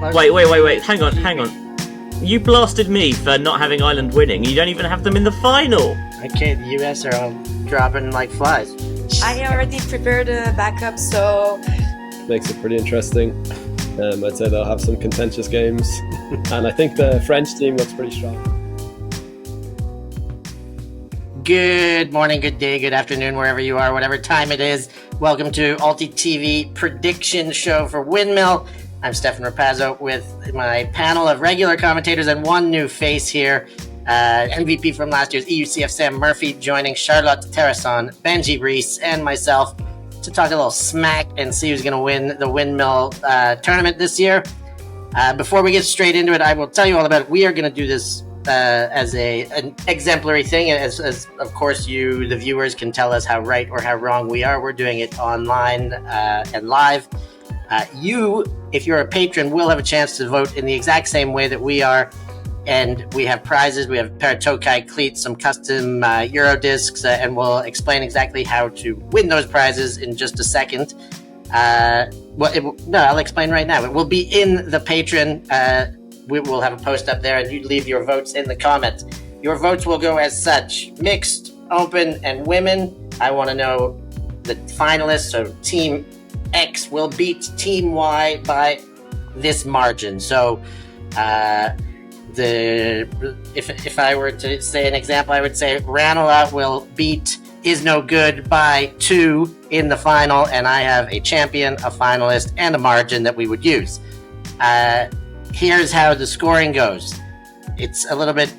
Wait. Hang on. You blasted me for not having Ireland winning. You don't even have them in the final. Okay, the US are all dropping like flies. I already prepared a backup, so... Makes it pretty interesting. I'd say they'll have some contentious games. And I think the French team looks pretty strong. Good morning, good day, good afternoon, wherever you are, whatever time it is. Welcome to ULTI.TV prediction show for Windmill. I'm Stefan Rapazzo with my panel of regular commentators and one new face here. MVP from last year's EUCF Sam Murphy joining Charlotte Terrace, Benji Reese, and myself to talk a little smack and see who's going to win the Windmill tournament this year. Before we get straight into it, I will tell you all about it. We are going to do this as an exemplary thing, as of course you, the viewers, can tell us how right or how wrong we are. We're doing it online and live. You, if you're a patron, will have a chance to vote in the exact same way that we are. And we have prizes. We have a pair of Tokay cleats, some custom Eurodiscs, and we'll explain exactly how to win those prizes in just a second. I'll explain right now. It will be in the Patreon. We will have a post up there, and you leave your votes in the comments. Your votes will go as such: mixed, open, and women. I want to know the finalists. So Team X will beat Team Y by this margin. So, if I were to say an example, I would say Ranelagh will beat Is No Good by 2 in the final, and I have a champion, a finalist, and a margin that we would use. Here's how the scoring goes. It's a little bit,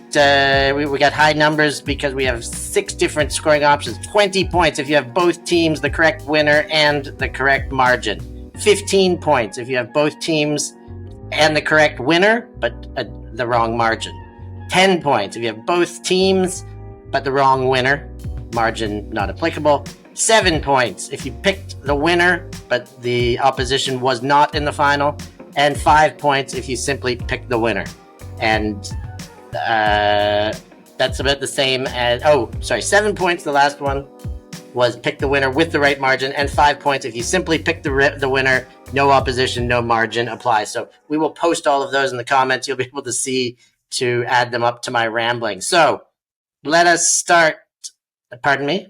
we got high numbers because we have 6 different scoring options. 20 points if you have both teams the correct winner and the correct margin. 15 points if you have both teams and the correct winner, but the wrong margin. 10 points if you have both teams, but the wrong winner, margin not applicable. 7 points if you picked the winner, but the opposition was not in the final. And 5 points if you simply picked the winner. And that's about the same as, 7 points, the last one, was pick the winner with the right margin, and 5 points if you simply pick the winner, no opposition, no margin applies. So we will post all of those in the comments. You'll be able to see to add them up to my rambling. So let us start. Pardon me?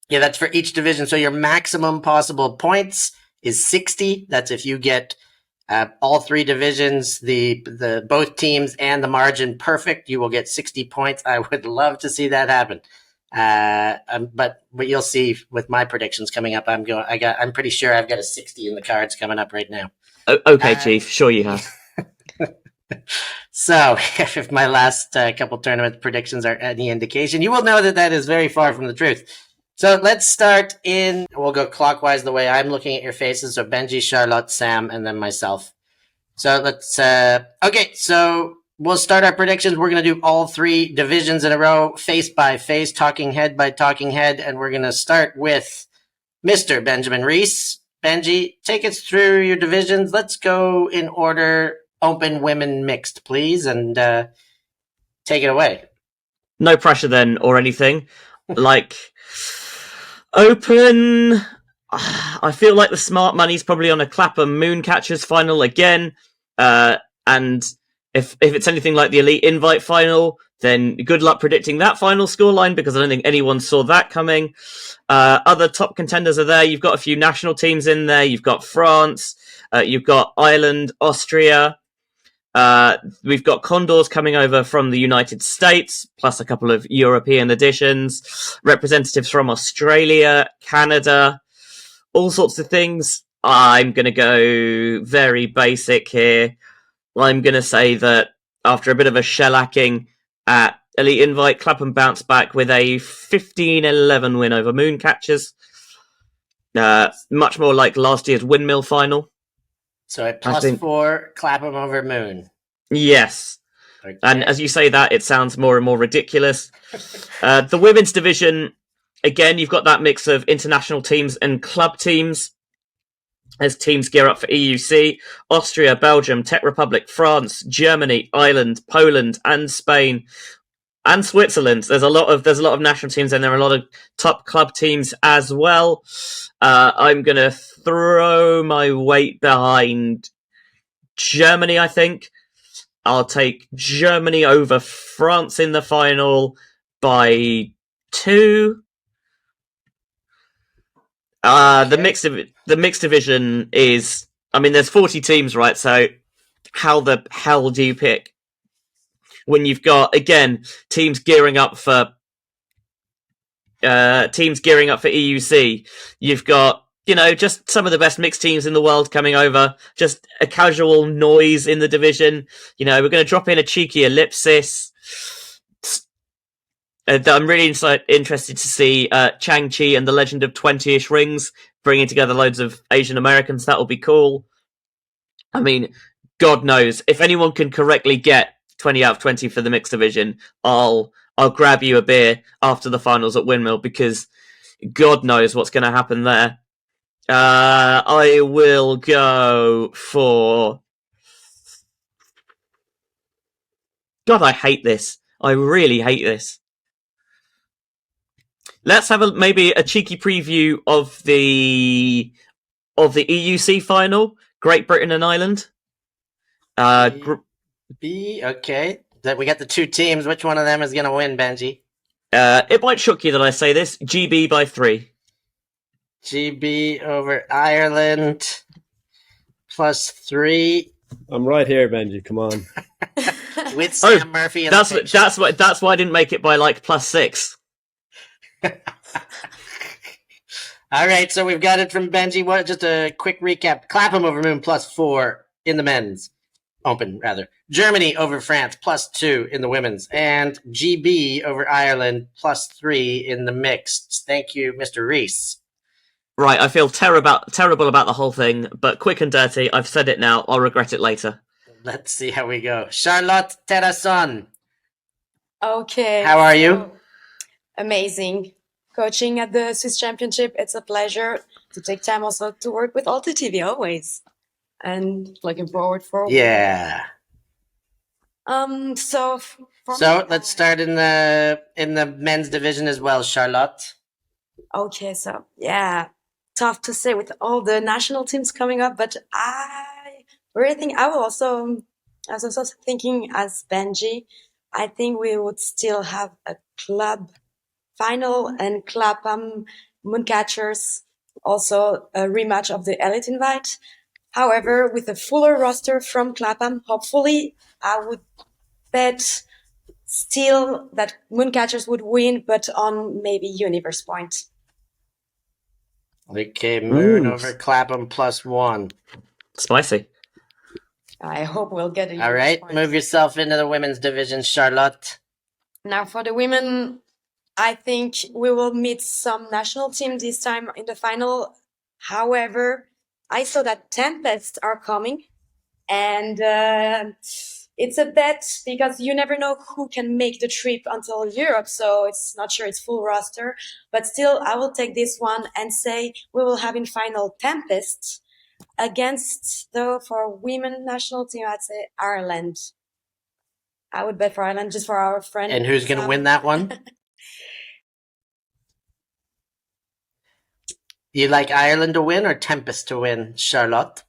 Yeah, that's for each division. So your maximum possible points is 60. That's if you get all 3 divisions, the both teams and the margin perfect, you will get 60 points. I would love to see that happen. But you'll see with my predictions coming up, I'm pretty sure I've got a 60 in the cards coming up right now. Okay, Chief, sure you have. So if my last couple tournament predictions are any indication, you will know that is very far from the truth. So let's start we'll go clockwise the way I'm looking at your faces. So Benji, Charlotte, Sam, and then myself. So let's, so we'll start our predictions. We're going to do all 3 divisions in a row, face by face, talking head by talking head. And we're going to start with Mr. Benjamin Reese. Benji, take us through your divisions. Let's go in order, open, women, mixed, please. And take it away. No pressure then or anything. Open, I feel like the smart money's probably on a Clapham Mooncatchers final again. And if it's anything like the Elite Invite final, then good luck predicting that final scoreline, because I don't think anyone saw that coming. Other top contenders are there. You've got a few national teams in there. You've got France. You've got Ireland, Austria. We've got Condors coming over from the United States, plus a couple of European additions, representatives from Australia, Canada, all sorts of things. I'm going to go very basic here. I'm going to say that after a bit of a shellacking at Elite Invite, Clapham bounced back with a 15-11 win over Mooncatchers. Much more like last year's Windmill final. So a +4 Clapham over Moon. Yes. Okay. And as you say that, it sounds more and more ridiculous. The women's division, again, you've got that mix of international teams and club teams as teams gear up for EUC. Austria, Belgium, Czech Republic, France, Germany, Ireland, Poland, and Spain, and Switzerland. There's a lot of national teams, and there are a lot of top club teams as well. I'm going to throw my weight behind Germany, I think. I'll take Germany over France in the final by 2. The mixed division is, I mean, there's 40 teams, right? So how the hell do you pick when you've got, again, teams gearing up for EUC? You've got, just some of the best mixed teams in the world coming over, just a casual noise in the division. We're going to drop in a cheeky ellipsis. I'm really interested to see Chang-Chi and the Legend of 20-ish Rings bringing together loads of Asian Americans. That'll be cool. I mean, God knows, if anyone can correctly get 20 out of 20 for the mixed division, I'll grab you a beer after the finals at Windmill, because God knows what's going to happen there. I will go for... God, I hate this. I really hate this. Let's have maybe a cheeky preview of the EUC final, Great Britain and Ireland. Okay. We got the 2 teams. Which one of them is going to win, Benji? It might shock you that I say this. GB by 3. GB over Ireland plus 3. I'm right here, Benji. Come on. With Sam Murphy. That's why I didn't make it by plus 6. All right, so we've got it from Benji. Just a quick recap. Clapham over Moon plus 4 in the men's. Open, rather. Germany over France plus 2 in the women's. And GB over Ireland plus 3 in the mixed. Thank you, Mr. Reese. Right, I feel terrible about the whole thing, but quick and dirty, I've said it now, I'll regret it later. Let's see how we go. Charlotte Terrace. Okay. How are you? Amazing. Coaching at the Swiss Championship, it's a pleasure to take time also to work with ULTI.TV always. And looking forward for Yeah. So let's start in the men's division as well, Charlotte. Okay, so yeah, tough to say with all the national teams coming up, but I really think I was also thinking as Benji, I think we would still have a club final and Clapham Mooncatchers, also a rematch of the Elite Invite. However, with a fuller roster from Clapham, hopefully I would bet still that Mooncatchers would win, but on maybe Universe point. Okay, Moon over Clapham plus 1. Spicy. I hope we'll get a All right, point. move yourself into the women's division, Charlotte. Now for the women, I think we will meet some national team this time in the final. However, I saw that Tempests are coming, and it's a bet because you never know who can make the trip until Europe, so it's not sure it's full roster. But still, I will take this one and say we will have in final Tempest against, though, for women national team, I'd say Ireland. I would bet for Ireland just for our friend. And who's going to win that one? You like Ireland to win or Tempest to win, Charlotte?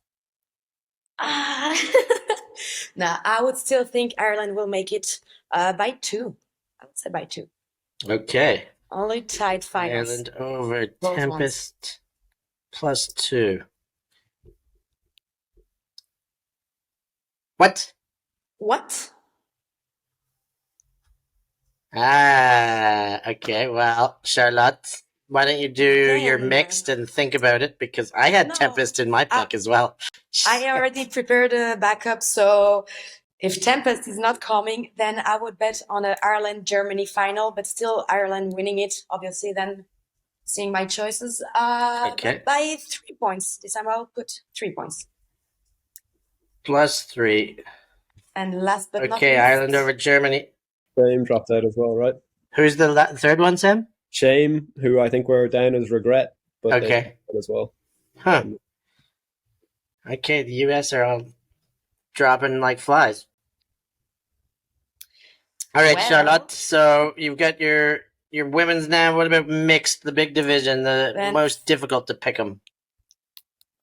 No, I would still think Ireland will make it by 2. I would say by 2. Okay. Only tied finals. Ireland over Both Tempest plus 2. What? What? Okay. Well, Charlotte, why don't you do your mixed and think about it? Because I had Tempest in my pick as well. I already prepared a backup, so if Tempest is not coming, then I would bet on an Ireland-Germany final, but still Ireland winning it, obviously, then seeing my choices. Okay. By 3 points. This time I'll put 3 points. Plus 3. And last but not Okay, least, Ireland over Germany. Shame dropped out as well, right? Who's the third one, Sam? Shame, who I think we're down as regret, but Okay. as well. Huh. Okay, the US are all dropping like flies. All right, Well- Charlotte. So you've got your women's now. What about mixed, the big division, the Then- most difficult to pick them?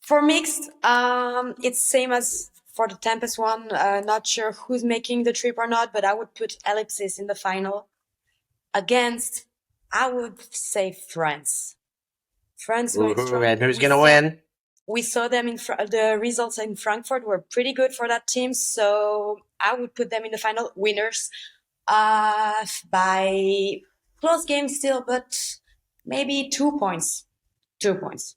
for mixed, it's same as for the Tempest one, not sure who's making the trip or not, but I would put Ellipsis in the final against, I would say, France. France going strong. And who's going to win? We saw them the results in Frankfurt were pretty good for that team, so I would put them in the final winners by close game still, but maybe 2 points. 2 points.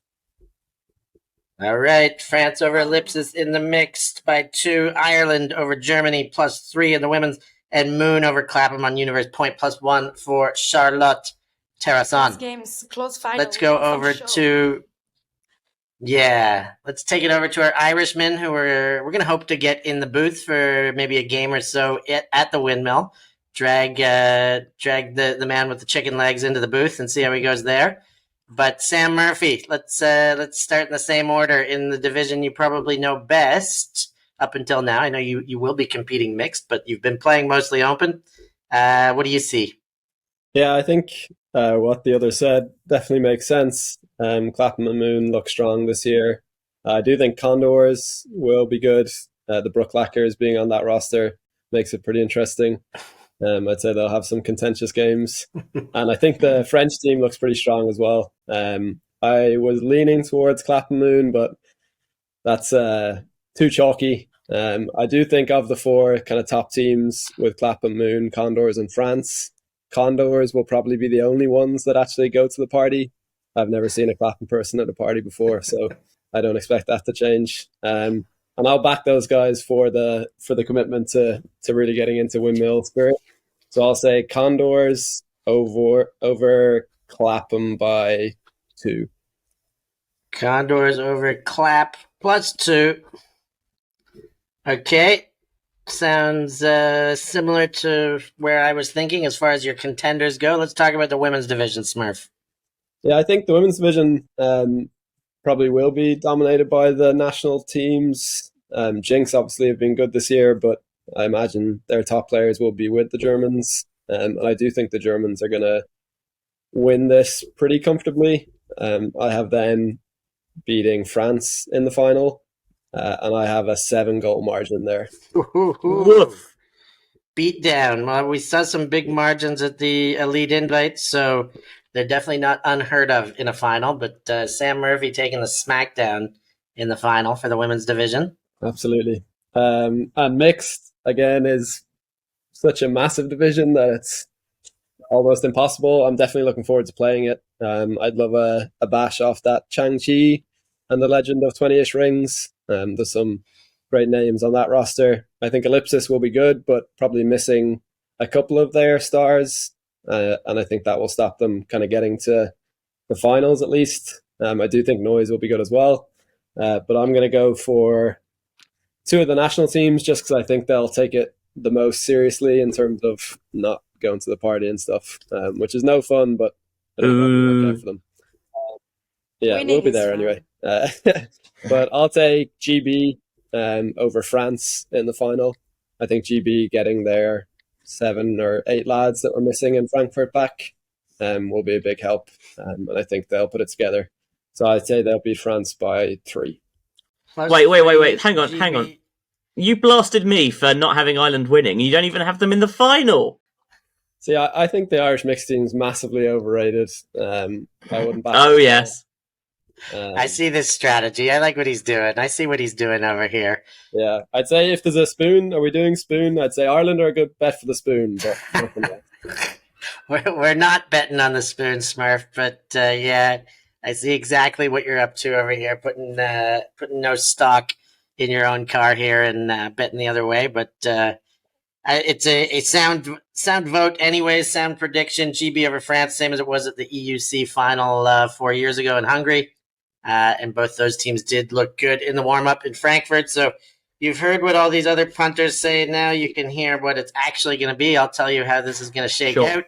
All right, France over Ellipsis in the mixed by 2. Ireland over Germany +3 in the women's, and Moon over Clapham on Universe point +1 for Charlotte. Terrace on. Close games, close final. Let's go over to. Yeah, let's take it over to our Irishmen, who we're going to hope to get in the booth for maybe a game or so at the Windmill. Drag the man with the chicken legs into the booth and see how he goes there. But Sam Murphy, let's start in the same order in the division you probably know best up until now. I know you will be competing mixed, but you've been playing mostly open. What do you see? Yeah, I think what the other said definitely makes sense. Clapham and Moon look strong this year. I do think Condors will be good. The Brook Lackers being on that roster makes it pretty interesting. I'd say they'll have some contentious games. And I think the French team looks pretty strong as well. I was leaning towards Clapham Moon, but that's too chalky. I do think of the 4 kind of top teams with Clapham Moon, Condors and France, Condors will probably be the only ones that actually go to the party. I've never seen a Clapham person at a party before, so I don't expect that to change. And I'll back those guys for the commitment to really getting into Windmill spirit. So I'll say Condors over Clapham by 2. Condors over Clap +2. Okay. Sounds similar to where I was thinking as far as your contenders go. Let's talk about the women's division, Smurf. Yeah, I think the women's division probably will be dominated by the national teams. Jinx obviously have been good this year, but I imagine their top players will be with the Germans. And I do think the Germans are going to win this pretty comfortably. I have them beating France in the final. And I have a 7-goal margin there. Woof. Beat down. Well, we saw some big margins at the Elite Invite, so they're definitely not unheard of in a final. But Sam Murphy taking the smackdown in the final for the women's division. Absolutely. And mixed, again, is such a massive division that it's almost impossible. I'm definitely looking forward to playing it. I'd love a bash off that Chang-Chi and the Legend of 20-ish Rings. There's some great names on that roster. I think Ellipsis will be good, but probably missing a couple of their stars. And I think that will stop them kind of getting to the finals at least. I do think Noise will be good as well. But I'm going to go for 2 of the national teams just because I think they'll take it the most seriously in terms of not going to the party and stuff, which is no fun, but I don't know okay for them. Yeah, we'll be there anyway. But I'll take GB over France in the final. I think GB getting their 7 or 8 lads that were missing in Frankfurt back will be a big help. And I think they'll put it together. So I'd say they'll beat France by 3. Wait. Hang on. You blasted me for not having Ireland winning. You don't even have them in the final. See, I think the Irish mixed team's massively overrated. I wouldn't back Oh, yes. I see this strategy. I like what he's doing. I see what he's doing over here. Yeah, I'd say if there's a spoon, are we doing spoon? I'd say Ireland are a good bet for the spoon, but nothing else. We're not betting on the spoon, Smurf, but yeah, I see exactly what you're up to over here, putting no stock in your own car here and betting the other way. But it's a sound vote anyways, sound prediction. GB over France, same as it was at the EUC final 4 years ago in Hungary. And both those teams did look good in the warm-up in Frankfurt. So you've heard what all these other punters say. Now you can hear what it's actually going to be. I'll tell you how this is going to shake out.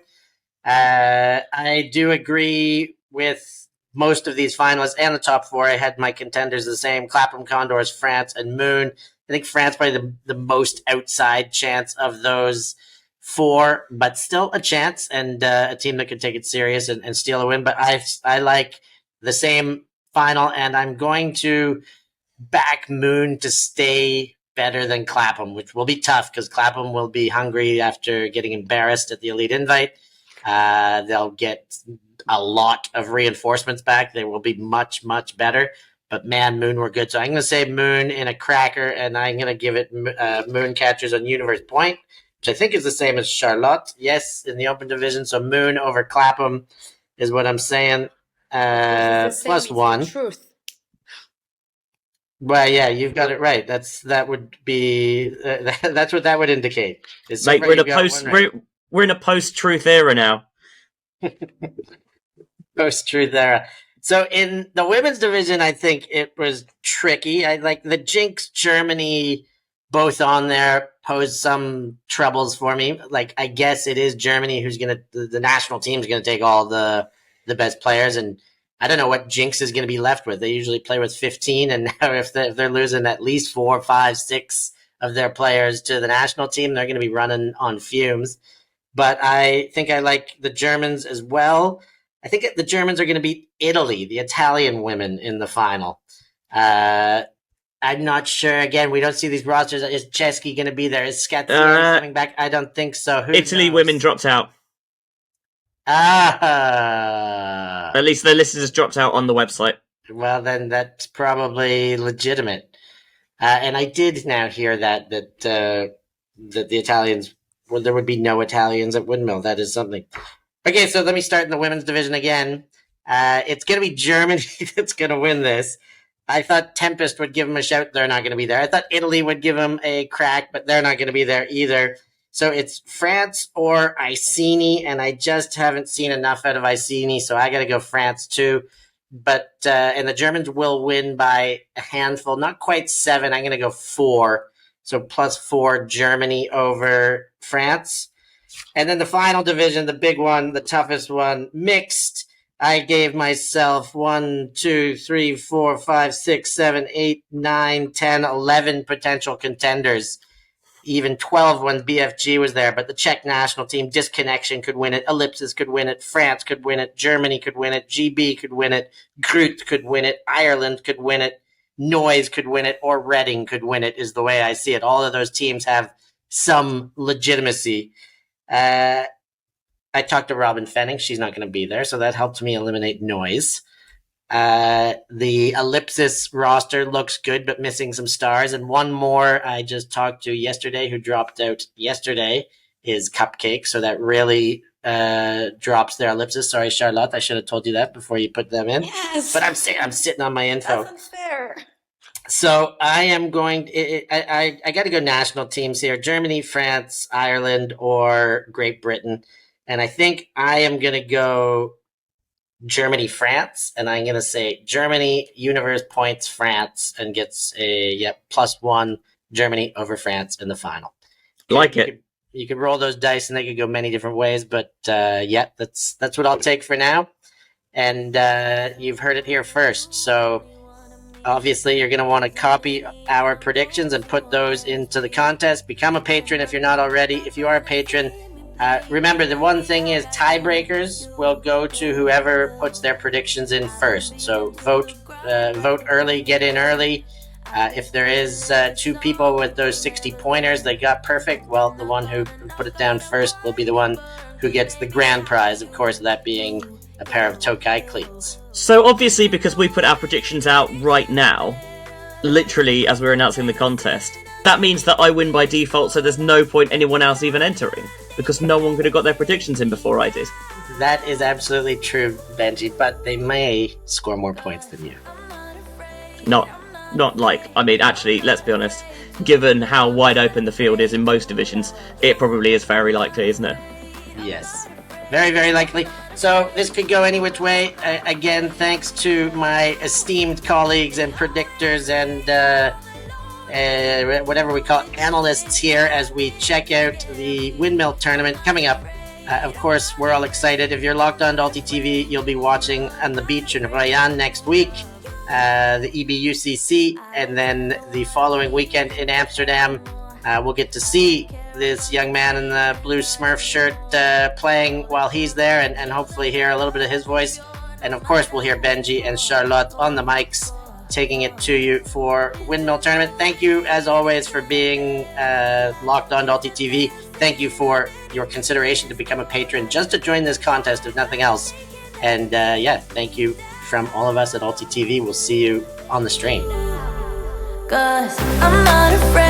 I do agree with most of these finalists and the top 4. I had my contenders the same: Clapham, Condors, France, and Moon. I think France probably the most outside chance of those 4, but still a chance and a team that could take it serious and steal a win. But I like the same final, and I'm going to back Moon to stay better than Clapham, which will be tough because Clapham will be hungry after getting embarrassed at the Elite Invite. They'll get a lot of reinforcements back. They will be much, much better. But man, Moon were good. So I'm going to say Moon in a cracker, and I'm going to give it Moon Catchers on Universe Point, which I think is the same as Charlotte. Yes, in the open division. So Moon over Clapham is what I'm saying. Plus one. Truth. Well, yeah, you've got it right. That would be that's what that would indicate. Like we're in a post-truth era now. Post-truth era. So in the women's division, I think it was tricky. I like the Jinx Germany both on there posed some troubles for me. Like, I guess it is Germany who's the national team's gonna take all the best players, and I don't know what Jinx is going to be left with. They usually play with 15, and now if they're losing at least 4, 5, 6 of their players to the national team, they're going to be running on fumes. But I think I like the Germans as well. I think the Germans are going to beat Italy, the Italian women, in the final. I'm not sure. Again, we don't see these rosters. Is Chesky going to be there? Is Scazzieri coming back? I don't think so. Italy women dropped out. At least the list has dropped out on the website. Well, then that's probably legitimate. And I did now hear that the Italians, well, there would be no Italians at Windmill. That is something. Okay, so let me start in the women's division again. It's going to be Germany that's going to win this. I thought Tempest would give them a shout. They're not going to be there. I thought Italy would give them a crack, but they're not going to be there either. So it's France or Iceni, and I just haven't seen enough out of Iceni, so I got to go France too. But and the Germans will win by a handful, not quite 7. I'm going to go 4. So +4 Germany over France. And then the final division, the big one, the toughest one, mixed. I gave myself 1, 2, 3, 4, 5, 6, 7, 8, 9, 10, 11 potential contenders. Even 12 when BFG was there, but the Czech national team, Disconnection could win it, Ellipsis could win it, France could win it, Germany could win it, GB could win it, Groot could win it, Ireland could win it, Noise could win it, or Reading could win it, is the way I see it. All of those teams have some legitimacy. I talked to Robin Fenning. She's not going to be there, so that helped me eliminate Noise. The Ellipsis roster looks good, but missing some stars. And one more I just talked to yesterday who dropped out yesterday is Cupcake. So that really drops their Ellipsis. Sorry, Charlotte. I should have told you that before you put them in. Yes. But I'm sitting on my info. That's unfair. So I am going. I got to go national teams here: Germany, France, Ireland, or Great Britain. And I think I am going to go Germany, France, and I'm going to say Germany, Universe Points, France, and gets a +1 Germany over France in the final. You could roll those dice, and they could go many different ways, but that's what I'll take for now. And you've heard it here first, so obviously you're going to want to copy our predictions and put those into the contest. Become a patron if you're not already. If you are a patron, remember, the one thing is tiebreakers will go to whoever puts their predictions in first. So vote early, get in early. If there is 2 people with those 60 pointers they got perfect, well, the one who put it down first will be the one who gets the grand prize, of course, that being a pair of Tokay cleats. So obviously, because we put our predictions out right now, literally as we're announcing the contest, that means that I win by default, so there's no point anyone else even entering, because no one could have got their predictions in before I did. That is absolutely true, Benji, but they may score more points than you. Not like, I mean, actually, let's be honest, given how wide open the field is in most divisions, it probably is very likely, isn't it? Yes. Very, very likely. So this could go any which way. Again, thanks to my esteemed colleagues and predictors and whatever we call analysts here as we check out the Windmill tournament coming up. Of course, we're all excited. If you're locked on to ULTI.TV, you'll be watching on the beach in Royan next week, the EBUCC, and then the following weekend in Amsterdam. We'll get to see this young man in the blue Smurf shirt playing while he's there, and hopefully hear a little bit of his voice. And of course, we'll hear Benji and Charlotte on the mics taking it to you for Windmill Tournament. Thank you, as always, for being locked on to ULTI.TV. Thank you for your consideration to become a patron just to join this contest, if nothing else. And thank you from all of us at ULTI.TV. We'll see you on the stream. 'Cause I'm not afraid.